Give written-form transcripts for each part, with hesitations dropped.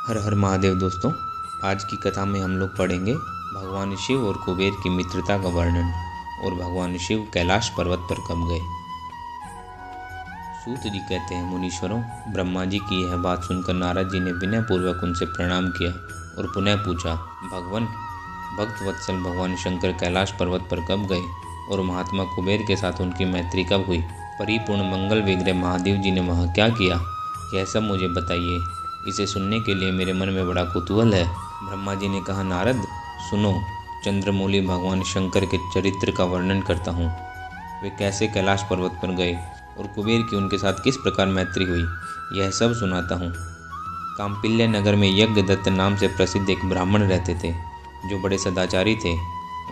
हर हर महादेव दोस्तों। आज की कथा में हम लोग पढ़ेंगे भगवान शिव और कुबेर की मित्रता का वर्णन और भगवान शिव कैलाश पर्वत पर कब गए। सूत जी कहते हैं, मुनीश्वरों, ब्रह्मा जी की यह बात सुनकर नारद जी ने विनय पूर्वक उनसे प्रणाम किया और पुनः पूछा, भगवान, भक्त वत्सल भगवान शंकर कैलाश पर्वत पर कब गए और महात्मा कुबेर के साथ उनकी मैत्री कब हुई? परिपूर्ण मंगल विग्रह महादेव जी ने वहाँ क्या किया, यह सब मुझे बताइए। इसे सुनने के लिए मेरे मन में बड़ा कुतूहल है। ब्रह्मा जी ने कहा, नारद सुनो, चंद्रमौली भगवान शंकर के चरित्र का वर्णन करता हूँ। वे कैसे कैलाश पर्वत पर गए और कुबेर की उनके साथ किस प्रकार मैत्री हुई, यह सब सुनाता हूँ। काम्पिल्य नगर में यज्ञदत्त नाम से प्रसिद्ध एक ब्राह्मण रहते थे, जो बड़े सदाचारी थे।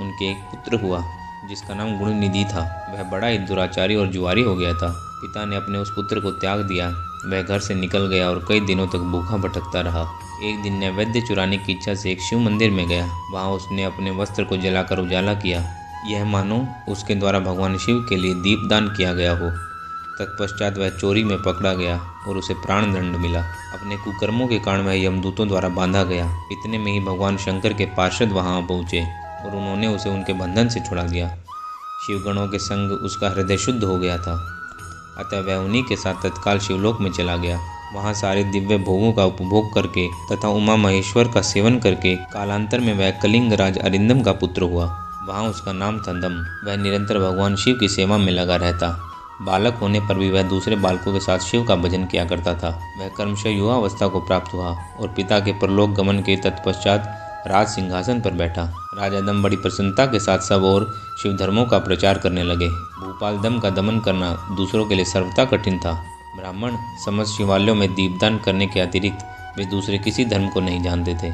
उनके एक पुत्र हुआ जिसका नाम गुणनिधि था। वह बड़ा ही दुराचारी और जुआरी हो गया था। पिता ने अपने उस पुत्र को त्याग दिया। वह घर से निकल गया और कई दिनों तक भूखा भटकता रहा। एक दिन नैवेद्य चुराने की इच्छा से एक शिव मंदिर में गया। वहाँ उसने अपने वस्त्र को जलाकर उजाला किया, यह मानो उसके द्वारा भगवान शिव के लिए दीपदान किया गया हो। तत्पश्चात वह चोरी में पकड़ा गया और उसे प्राण दंड मिला। अपने कुकर्मों के कारण वह यमदूतों द्वारा बांधा गया। इतने में ही भगवान शंकर के पार्षद वहाँ पहुँचे और उन्होंने उसे उनके बंधन से छुड़ा दिया। शिवगणों के संग उसका हृदय शुद्ध हो गया था, अतः वह उन्हीं के साथ तत्काल शिवलोक में चला गया। वहाँ सारे दिव्य भोगों का उपभोग करके तथा उमा महेश्वर का सेवन करके कालांतर में वह कलिंग राज अरिंदम का पुत्र हुआ। वहाँ उसका नाम था दम। वह निरंतर भगवान शिव की सेवा में लगा रहता। बालक होने पर भी वह दूसरे बालकों के साथ शिव का भजन किया करता था। वह क्रमशः युवावस्था को प्राप्त हुआ और पिता के परलोक गमन के तत्पश्चात राज सिंहासन पर बैठा। राजा दम बड़ी प्रसन्नता के साथ सब और शिव धर्मों का प्रचार करने लगे। भूपाल दम का दमन करना दूसरों के लिए सर्वथा कठिन था। ब्राह्मण समस्त शिवालयों में दीपदान करने के अतिरिक्त वे दूसरे किसी धर्म को नहीं जानते थे।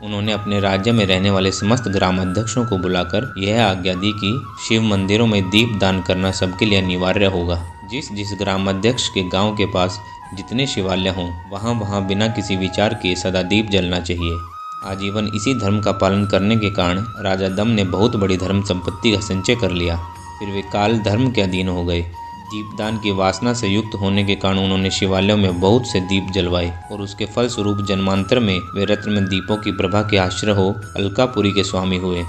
उन्होंने अपने राज्य में रहने वाले समस्त ग्रामाध्यक्षों को बुलाकर यह आज्ञा दी कि शिव मंदिरों में दीपदान करना सबके लिए अनिवार्य होगा। जिस जिस ग्रामाध्यक्ष के गांव के पास जितने शिवालय हों, वहाँ वहाँ बिना किसी विचार के सदा दीप जलना चाहिए। आजीवन इसी धर्म का पालन करने के कारण राजा दम ने बहुत बड़ी धर्म संपत्ति का संचय कर लिया। फिर वे काल धर्म के अधीन हो गए। दीपदान की वासना से युक्त होने के कारण उन्होंने शिवालयों में बहुत से दीप जलवाए और उसके फल स्वरूप जन्मांतर में वे रत्न में दीपों की प्रभा के आश्रय हो अलकापुरी के स्वामी हुए।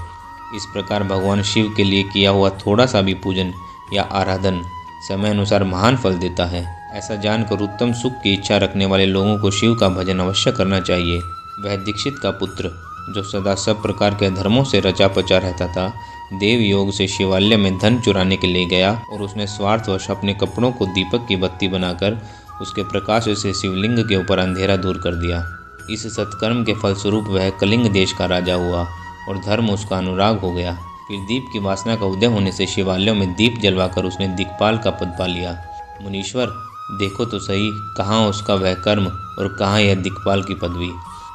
इस प्रकार भगवान शिव के लिए किया हुआ थोड़ा सा भी पूजन या आराधन समय अनुसार महान फल देता है। ऐसा जानकर उत्तम सुख की इच्छा रखने वाले लोगों को शिव का भजन अवश्य करना चाहिए। वह दीक्षित का पुत्र, जो सदा सब प्रकार के धर्मों से रचा पचा रहता था, देव योग से शिवालय में धन चुराने के लिए गया और उसने स्वार्थवश अपने कपड़ों को दीपक की बत्ती बनाकर उसके प्रकाश से शिवलिंग के ऊपर अंधेरा दूर कर दिया। इस सत्कर्म के फलस्वरूप वह कलिंग देश का राजा हुआ और धर्म उसका अनुराग हो गया। फिर दीप की वासना का उदय होने से शिवालयों में दीप जलवाकर उसने दिक्पाल का पद पा लिया। मुनीश्वर, देखो तो सही, कहाँ उसका वह कर्म और कहाँ यह दिक्पाल की पदवी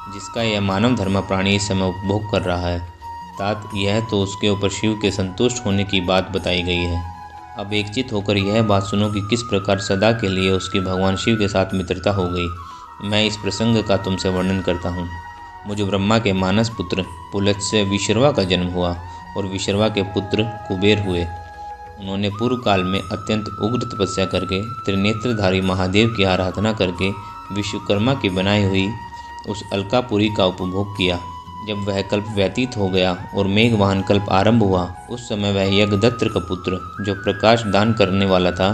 जिसका यह मानव धर्म प्राणी इस समय उपभोग कर रहा है। तात यह तो उसके ऊपर शिव के संतुष्ट होने की बात बताई गई है। अब एकचित होकर यह बात सुनो कि किस प्रकार सदा के लिए उसकी भगवान शिव के साथ मित्रता हो गई। मैं इस प्रसंग का तुमसे वर्णन करता हूँ। मुझे ब्रह्मा के मानस पुत्र पुलत्स्य विशर्वा का जन्म हुआ और विशर्वा के पुत्र कुबेर हुए। उन्होंने पूर्व काल में अत्यंत उग्र तपस्या करके त्रिनेत्रधारी महादेव की आराधना करके विश्वकर्मा की बनाई हुई उस अलकापुरी का उपभोग किया। जब वह कल्प व्यतीत हो गया और मेघवाहन कल्प आरंभ हुआ, उस समय वह यज्ञदत्त का पुत्र, जो प्रकाश दान करने वाला था,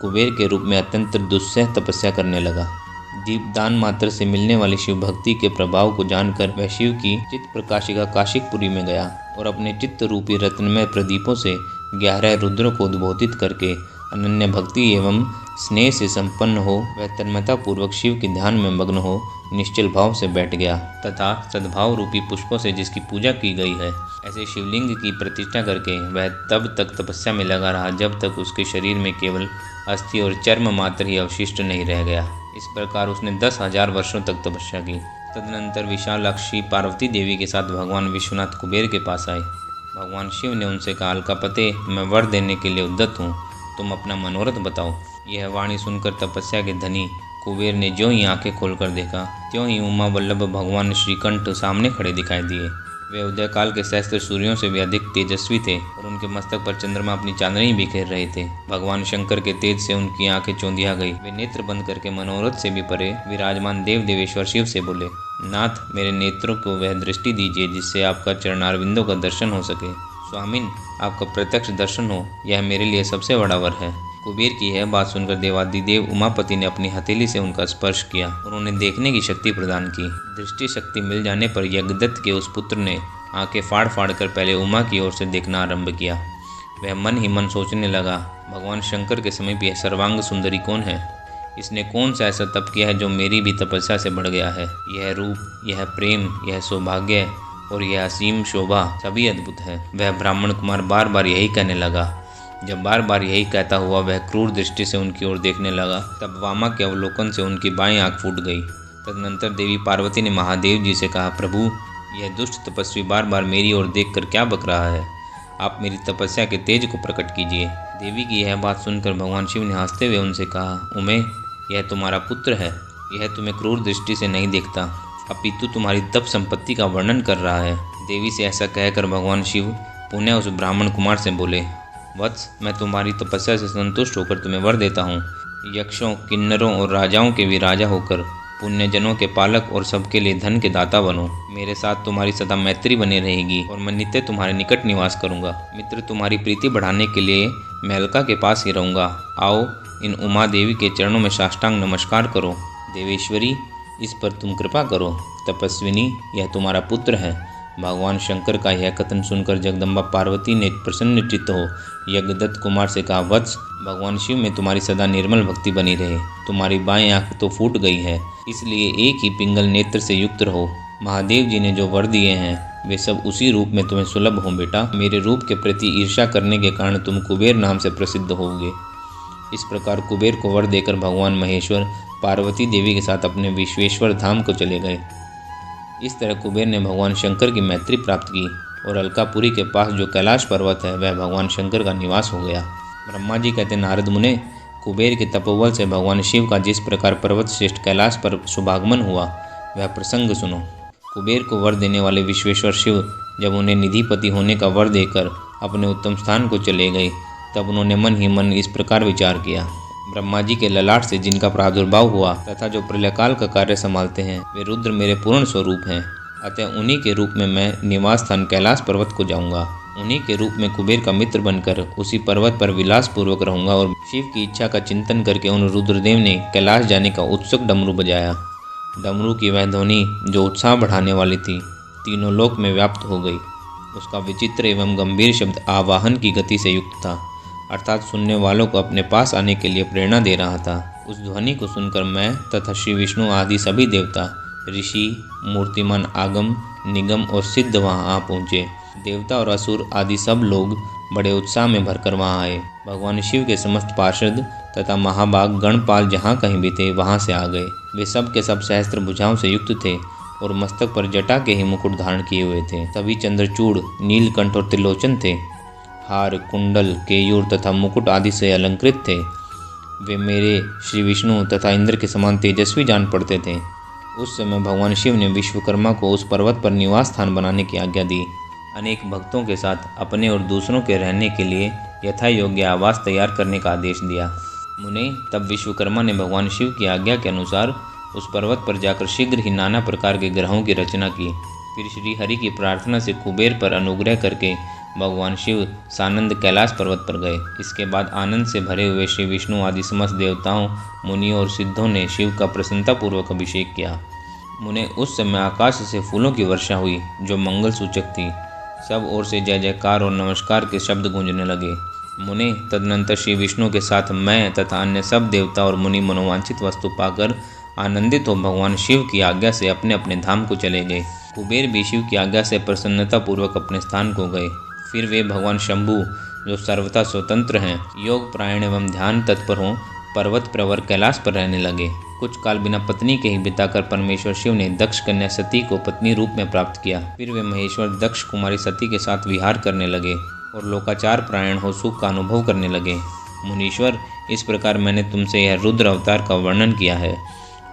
कुबेर के रूप में अत्यंत दुस्सह तपस्या करने लगा। दीपदान मात्र से मिलने वाली शिव भक्ति के प्रभाव को जानकर वह शिव की चित्त प्रकाशिका काशिकपुरी में गया और अपने चित्त रूपी रत्नमय प्रदीपों से 11 रुद्रों को उद्बोधित करके अनन्य भक्ति एवं स्नेह से संपन्न हो वह तन्मयता पूर्वक शिव के ध्यान में मग्न हो निश्चल भाव से बैठ गया तथा सद्भाव रूपी पुष्पों से जिसकी पूजा की गई है, ऐसे शिवलिंग की प्रतिष्ठा करके वह तब तक तपस्या में लगा रहा जब तक उसके शरीर में केवल अस्थि और चर्म मात्र ही अवशिष्ट नहीं रह गया। इस प्रकार उसने 10,000 वर्षों तक तपस्या की। तदनंतर विशालाक्षी पार्वती देवी के साथ भगवान विश्वनाथ कुबेर के पास आए। भगवान शिव ने उनसे कहा, अलकापते, मैं वर देने के लिए उद्यत हूँ, तुम अपना मनोरथ बताओ। यह वाणी सुनकर तपस्या के धनी कुबेर ने जो ही आंखें खोलकर देखा, त्यों ही उमा वल्लभ भगवान श्रीकंठ सामने खड़े दिखाई दिए। वे उदय काल के सहस्त्र सूर्यों से भी अधिक तेजस्वी थे और उनके मस्तक पर चंद्रमा अपनी चांदनी बिखेर रहे थे। भगवान शंकर के तेज से उनकी आंखें चौंधिया गई। वे नेत्र बंद करके मनोरथ से भी परे विराजमान देव देवेश्वर शिव से बोले, नाथ, मेरे नेत्रों को वह दृष्टि दीजिए जिससे आपका चरणारविंदों का दर्शन हो सके। स्वामिन, आपका प्रत्यक्ष दर्शन हो, यह मेरे लिए सबसे बड़ा वर है। कुबेर की यह बात सुनकर देवादिदेव उमापति ने अपनी हथेली से उनका स्पर्श किया और उन्हें देखने की शक्ति प्रदान की। दृष्टि शक्ति मिल जाने पर यज्ञदत्त के उस पुत्र ने आंखें फाड़ फाड़ कर पहले उमा की ओर से देखना आरंभ किया। वह मन ही मन सोचने लगा, भगवान शंकर के समीप यह सर्वांग सुंदरी कौन है? इसने कौन सा ऐसा तप किया है जो मेरी भी तपस्या से बढ़ गया है? यह रूप, यह प्रेम, यह सौभाग्य और यह असीम शोभा सभी अद्भुत है। वह ब्राह्मण कुमार बार बार यही कहने लगा। जब बार बार यही कहता हुआ वह क्रूर दृष्टि से उनकी ओर देखने लगा, तब वामा के अवलोकन से उनकी बाएं आंख फूट गई। तदनंतर देवी पार्वती ने महादेव जी से कहा, प्रभु, यह दुष्ट तपस्वी बार बार मेरी ओर देखकर क्या बक रहा है? आप मेरी तपस्या के तेज को प्रकट कीजिए। देवी की यह बात सुनकर भगवान शिव ने हंसते हुए उनसे कहा, उमे, यह तुम्हारा पुत्र है। यह तुम्हें क्रूर दृष्टि से नहीं देखता, अपितु तुम्हारी तप संपत्ति का वर्णन कर रहा है। देवी से ऐसा कहकर भगवान शिव पुनः उस ब्राह्मण कुमार से बोले, वत्स, मैं तुम्हारी तपस्या से संतुष्ट होकर तुम्हें वर देता हूँ। यक्षों, किन्नरों और राजाओं के भी राजा होकर पुण्यजनों के पालक और सबके लिए धन के दाता बनो। मेरे साथ तुम्हारी सदा मैत्री बनी रहेगी और मैं नित्य तुम्हारे निकट निवास करूँगा। मित्र, तुम्हारी प्रीति बढ़ाने के लिए मैं अलका के पास ही रहूँगा। आओ, इन उमा देवी के चरणों में साष्टांग नमस्कार करो। देवेश्वरी, इस पर तुम कृपा करो। तपस्विनी, यह तुम्हारा पुत्र है। भगवान शंकर का यह कथन सुनकर जगदम्बा पार्वती ने प्रसन्न चित्त हो यज्ञदत्त कुमार से कहा, वत्स, भगवान शिव में तुम्हारी सदा निर्मल भक्ति बनी रहे। तुम्हारी बाएं आंख तो फूट गई है, इसलिए एक ही पिंगल नेत्र से युक्त रहो। महादेव जी ने जो वर दिए हैं वे सब उसी रूप में तुम्हें सुलभ हों। बेटा, मेरे रूप के प्रति ईर्ष्या करने के कारण तुम कुबेर नाम से प्रसिद्ध होगे। इस प्रकार कुबेर को वर देकर भगवान महेश्वर पार्वती देवी के साथ अपने विश्वेश्वर धाम को चले गए। इस तरह कुबेर ने भगवान शंकर की मैत्री प्राप्त की और अलकापुरी के पास जो कैलाश पर्वत है वह भगवान शंकर का निवास हो गया। ब्रह्मा जी कहते, नारद मुने, कुबेर के तपोबल से भगवान शिव का जिस प्रकार पर्वत श्रेष्ठ कैलाश पर शुभागमन हुआ वह प्रसंग सुनो। कुबेर को वर देने वाले विश्वेश्वर शिव जब उन्हें निधिपति होने का वर देकर अपने उत्तम स्थान को चले गए, तब उन्होंने मन ही मन इस प्रकार विचार किया, ब्रह्मा जी के ललाट से जिनका प्रादुर्भाव हुआ तथा जो प्रलयकाल का कार्य संभालते हैं वे रुद्र मेरे पूर्ण स्वरूप हैं। अतः उन्हीं के रूप में मैं निवास स्थान कैलाश पर्वत को जाऊंगा। उन्हीं के रूप में कुबेर का मित्र बनकर उसी पर्वत पर विलास पूर्वक रहूंगा। और शिव की इच्छा का चिंतन करके उन रुद्रदेव ने कैलाश जाने का उत्सुक डमरू बजाया। डमरू की वह ध्वनि जो उत्साह बढ़ाने वाली थी, तीनों लोक में व्याप्त हो गई। उसका विचित्र एवं गंभीर शब्द आवाहन की गति से युक्त था, अर्थात सुनने वालों को अपने पास आने के लिए प्रेरणा दे रहा था। उस ध्वनि को सुनकर मैं तथा श्री विष्णु आदि सभी देवता, ऋषि, मूर्तिमान आगम, निगम और सिद्ध वहां आ पहुँचे। देवता और असुर आदि सब लोग बड़े उत्साह में भरकर वहां आए। भगवान शिव के समस्त पार्षद तथा महाभाग गणपाल जहाँ कहीं भी थे वहां से आ गए। वे सब के सब सहस्त्र भुजाओं से युक्त थे और मस्तक पर जटा के ही मुकुट धारण किए हुए थे। सभी चंद्रचूड़, नीलकंठ और त्रिलोचन थे। हार, कुंडल, केयूर तथा मुकुट आदि से अलंकृत थे। वे मेरे श्री विष्णु तथा इंद्र के समान तेजस्वी जान पड़ते थे। उस समय भगवान शिव ने विश्वकर्मा को उस पर्वत पर निवास स्थान बनाने की आज्ञा दी। अनेक भक्तों के साथ अपने और दूसरों के रहने के लिए यथा योग्य आवास तैयार करने का आदेश दिया। मुने, तब विश्वकर्मा ने भगवान शिव की आज्ञा के अनुसार उस पर्वत पर जाकर शीघ्र ही नाना प्रकार के ग्रहों की रचना की। फिर श्री हरि की प्रार्थना से कुबेर पर अनुग्रह करके भगवान शिव सानंद कैलाश पर्वत पर गए। इसके बाद आनंद से भरे हुए श्री विष्णु आदि समस्त देवताओं, मुनियों और सिद्धों ने शिव का प्रसन्नतापूर्वक अभिषेक किया। मुने, उस समय आकाश से फूलों की वर्षा हुई जो मंगल सूचक थी। सब ओर से जय जयकार और नमस्कार के शब्द गूंजने लगे। मुने, तदनंतर श्री विष्णु के साथ मैं तथा अन्य सब देवता और मुनि मनोवांछित वस्तु पाकर आनंदित हो भगवान शिव की आज्ञा से अपने अपने धाम को चले गए। कुबेर भी शिव की आज्ञा से प्रसन्नतापूर्वक अपने स्थान को गए। फिर वे भगवान शंभु, जो सर्वथा स्वतंत्र हैं, योग प्रायण एवं ध्यान तत्पर हों, पर्वत प्रवर कैलाश पर रहने लगे। कुछ काल बिना पत्नी के ही बिताकर परमेश्वर शिव ने दक्ष कन्या सती को पत्नी रूप में प्राप्त किया। फिर वे महेश्वर दक्ष कुमारी सती के साथ विहार करने लगे और लोकाचार प्रायण हो सुख का अनुभव करने लगे। मुनीश्वर, इस प्रकार मैंने तुमसे यह रुद्र अवतार का वर्णन किया है,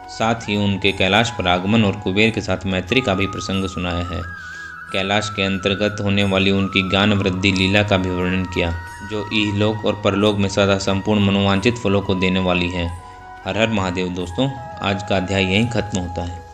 साथ ही उनके कैलाश पर आगमन और कुबेर के साथ मैत्री का भी प्रसंग सुनाया है। कैलाश के अंतर्गत होने वाली उनकी ज्ञान वृद्धि लीला का भी वर्णन किया, जो इहलोक और परलोक में सदा संपूर्ण मनोवांछित फलों को देने वाली है। हर हर महादेव। दोस्तों, आज का अध्याय यहीं खत्म होता है।